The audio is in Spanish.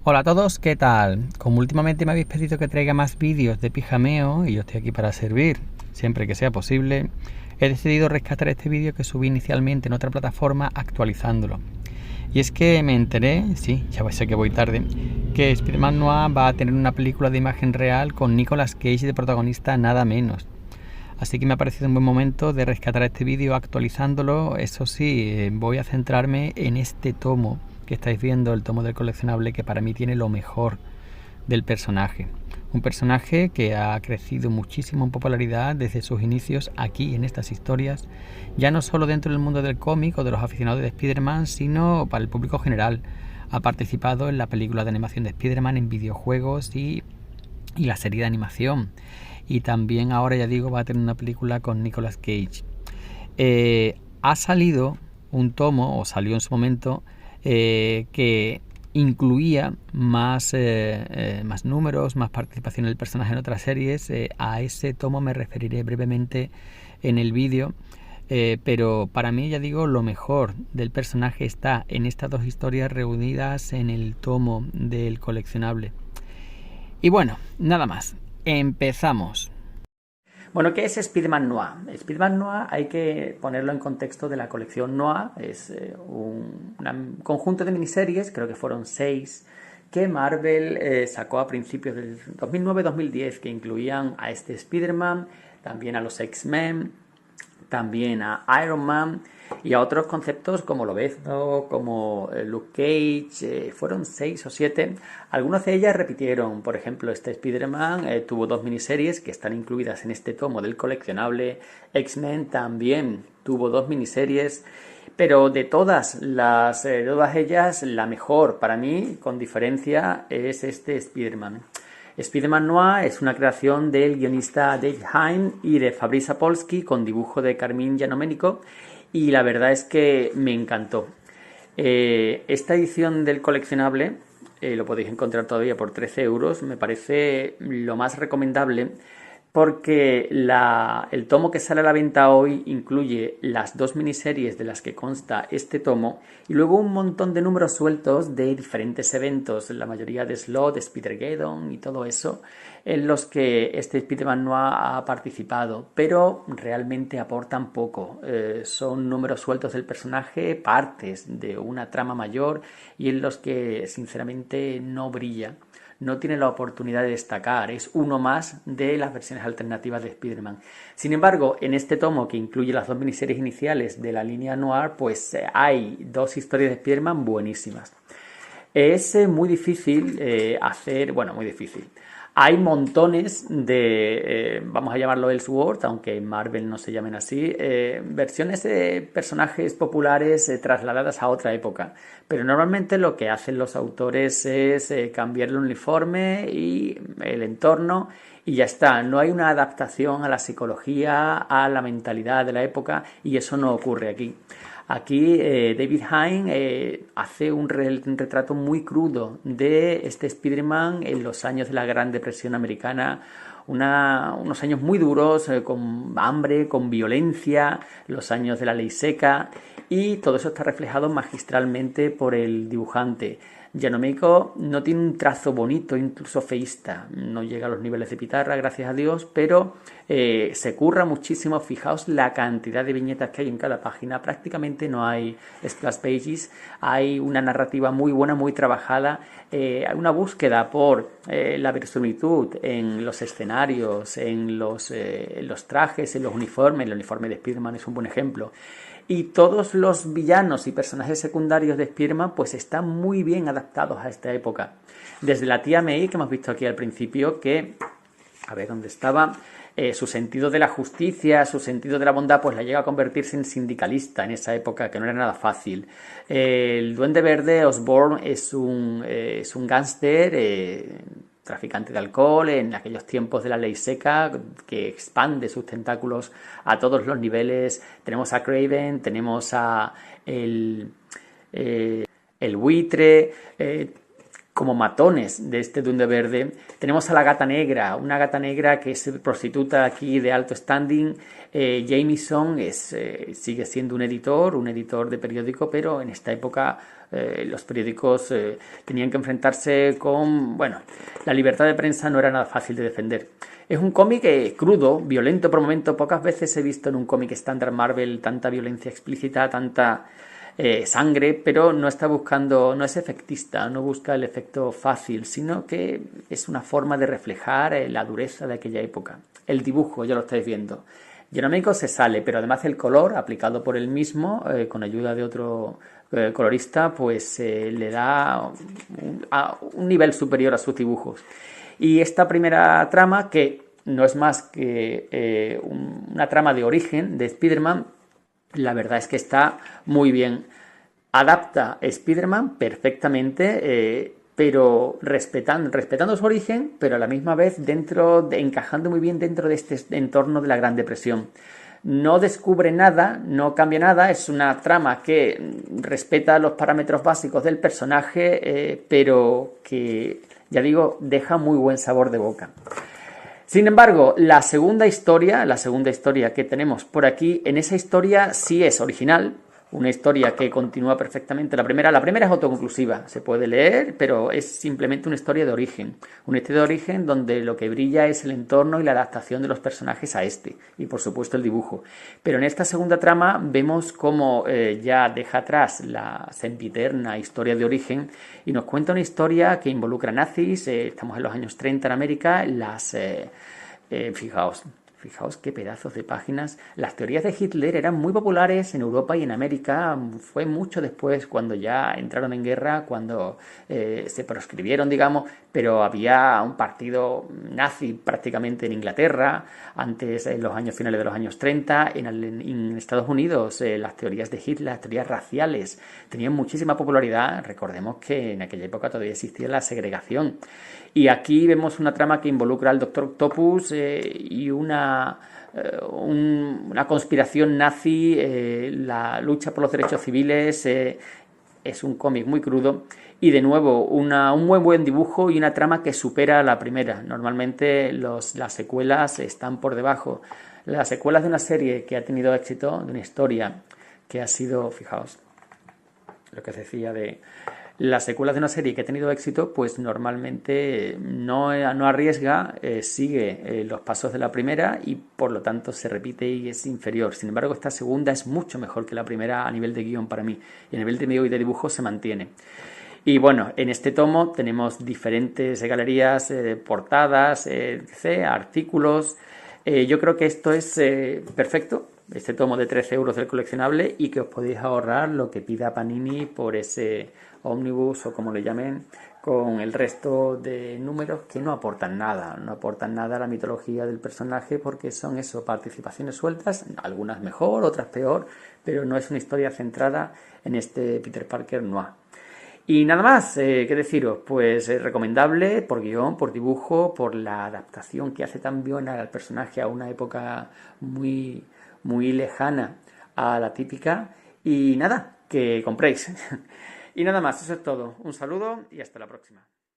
Hola a todos, ¿qué tal? Como últimamente me habéis pedido que traiga más vídeos de pijameo y yo estoy aquí para servir, siempre que sea posible, he decidido rescatar este vídeo que subí inicialmente en otra plataforma actualizándolo. Y es que me enteré, sí, ya sé que voy tarde, que Spider-Man Noir va a tener una película de imagen real con Nicolas Cage de protagonista nada menos. Así que me ha parecido un buen momento de rescatar este vídeo actualizándolo. Eso sí, voy a centrarme en este tomo que estáis viendo, el tomo del coleccionable, que para mí tiene lo mejor del personaje. Un personaje que ha crecido muchísimo en popularidad desde sus inicios aquí en estas historias, ya no solo dentro del mundo del cómic o de los aficionados de Spider-Man, sino para el público general. Ha participado en la película de animación de Spider-Man, en videojuegos y la serie de animación. Y también ahora, ya digo, va a tener una película con Nicolas Cage. Ha salido un tomo, o salió en su momento, que incluía más números, más participación del personaje en otras series. A ese tomo me referiré brevemente en el vídeo. Pero para mí, ya digo, lo mejor del personaje está en estas dos historias reunidas en el tomo del coleccionable. Y bueno, nada más. Empezamos. Bueno, ¿qué es Spider-Man Noir? Spider-Man Noir hay que ponerlo en contexto de la colección Noir. Es un conjunto de miniseries, creo que fueron 6, que Marvel sacó a principios del 2009-2010, que incluían a este Spider-Man, también a los X-Men, también a Iron Man y a otros conceptos como Lobezno, como Luke Cage. Fueron 6 o 7. Algunas de ellas repitieron. Por ejemplo, este Spider-Man tuvo 2 miniseries que están incluidas en este tomo del coleccionable. X-Men también tuvo 2 miniseries. Pero de todas ellas, la mejor para mí, con diferencia, es este Spider-Man. Spider-Man Noir es una creación del guionista Dave Hine y de Fabrice Sapolsky, con dibujo de Carmine Giandomenico, y la verdad es que me encantó. Esta edición del coleccionable lo podéis encontrar todavía por 13 euros. Me parece lo más recomendable porque el tomo que sale a la venta hoy incluye las 2 miniseries de las que consta este tomo y luego un montón de números sueltos de diferentes eventos, la mayoría de Slot, de Spider-Geddon y todo eso, en los que este Spider-Man no ha participado, pero realmente aportan poco. Son números sueltos del personaje, partes de una trama mayor y en los que sinceramente no brilla, no tiene la oportunidad de destacar, es uno más de las versiones alternativas de Spider-Man. Sin embargo, en este tomo, que incluye las 2 miniseries iniciales de la línea Noir, pues hay 2 historias de Spider-Man buenísimas. Es muy difícil hacer, bueno, muy difícil. Hay montones de, vamos a llamarlo Elseworlds, aunque en Marvel no se llamen así, versiones de personajes populares trasladadas a otra época. Pero normalmente lo que hacen los autores es cambiar el uniforme y el entorno y ya está. No hay una adaptación a la psicología, a la mentalidad de la época, y eso no ocurre aquí. Aquí David Hine hace un retrato muy crudo de este Spider-Man en los años de la Gran Depresión Americana, unos años muy duros, con hambre, con violencia, los años de la ley seca, y todo eso está reflejado magistralmente por el dibujante. Giandomenico no tiene un trazo bonito, incluso feísta, no llega a los niveles de Pitarra, gracias a Dios, pero se curra muchísimo. Fijaos la cantidad de viñetas que hay en cada página, prácticamente no hay splash pages, hay una narrativa muy buena, muy trabajada, hay una búsqueda por la verosimilitud en los escenarios, en los trajes, en los uniformes. El uniforme de Spider-Man es un buen ejemplo. Y todos los villanos y personajes secundarios de Spider-Man pues están muy bien adaptados a esta época. Desde la tía May, que hemos visto aquí al principio, que, a ver dónde estaba, su sentido de la justicia, su sentido de la bondad, pues la llega a convertirse en sindicalista en esa época, que no era nada fácil. El Duende Verde, Osborn, es un gángster, traficante de alcohol en aquellos tiempos de la ley seca, que expande sus tentáculos a todos los niveles. Tenemos a Kraven, tenemos a el buitre, como matones de este Duende Verde. Tenemos a la gata negra, una gata negra que es prostituta aquí de alto standing. Jameson sigue siendo un editor de periódico, pero en esta época los periódicos tenían que enfrentarse con, bueno, la libertad de prensa no era nada fácil de defender. Es un cómic crudo, violento por momento. Pocas veces he visto en un cómic estándar Marvel tanta violencia explícita, tanta sangre, pero no está buscando, no es efectista, no busca el efecto fácil, sino que es una forma de reflejar la dureza de aquella época. El dibujo, ya lo estáis viendo. Genómico se sale, pero además el color aplicado por él mismo, con ayuda de otro colorista, pues le da un nivel superior a sus dibujos. Y esta primera trama, que no es más que una trama de origen de Spider-Man, la verdad es que está muy bien. Adapta Spider-Man perfectamente, pero respetando su origen, pero a la misma vez encajando muy bien dentro de este entorno de la Gran Depresión. No descubre nada, no cambia nada, es una trama que respeta los parámetros básicos del personaje, pero que, ya digo, deja muy buen sabor de boca. Sin embargo, la segunda historia que tenemos por aquí, en esa historia sí es original, una historia que continúa perfectamente. La primera es autoconclusiva, se puede leer, pero es simplemente una historia de origen. Una historia de origen donde lo que brilla es el entorno y la adaptación de los personajes a este, y por supuesto el dibujo. Pero en esta segunda trama vemos cómo ya deja atrás la sempiterna historia de origen y nos cuenta una historia que involucra nazis. Estamos en los años 30 en América. Fijaos qué pedazos de páginas. Las teorías de Hitler eran muy populares en Europa y en América. Fue mucho después, cuando ya entraron en guerra, cuando se proscribieron, digamos, pero había un partido nazi prácticamente en Inglaterra, antes, en los años finales de los años 30, en Estados Unidos, las teorías de Hitler, las teorías raciales, tenían muchísima popularidad. Recordemos que en aquella época todavía existía la segregación. Y aquí vemos una trama que involucra al Doctor Octopus y una conspiración nazi, la lucha por los derechos civiles. Es un cómic muy crudo y de nuevo un buen dibujo y una trama que supera a la primera. Normalmente las secuelas están por debajo. Las secuelas de una serie que ha tenido éxito, de una historia que ha sido, fijaos, lo que se decía de las secuelas de una serie que ha tenido éxito, pues normalmente no arriesga, sigue los pasos de la primera y por lo tanto se repite y es inferior. Sin embargo, esta segunda es mucho mejor que la primera a nivel de guión para mí, y a nivel de medio y de dibujo se mantiene. Y bueno, en este tomo tenemos diferentes galerías, portadas, artículos. Yo creo que esto es perfecto, este tomo de 13 euros del coleccionable, y que os podéis ahorrar lo que pida Panini por ese ómnibus o como le llamen, con el resto de números que no aportan nada a la mitología del personaje, porque son eso, participaciones sueltas, algunas mejor, otras peor, pero no es una historia centrada en este Peter Parker noir. Y nada más, ¿qué deciros? Pues recomendable por guión, por dibujo, por la adaptación que hace tan bien al personaje a una época muy, muy lejana a la típica. Y nada, que compréis. Y nada más, eso es todo. Un saludo y hasta la próxima.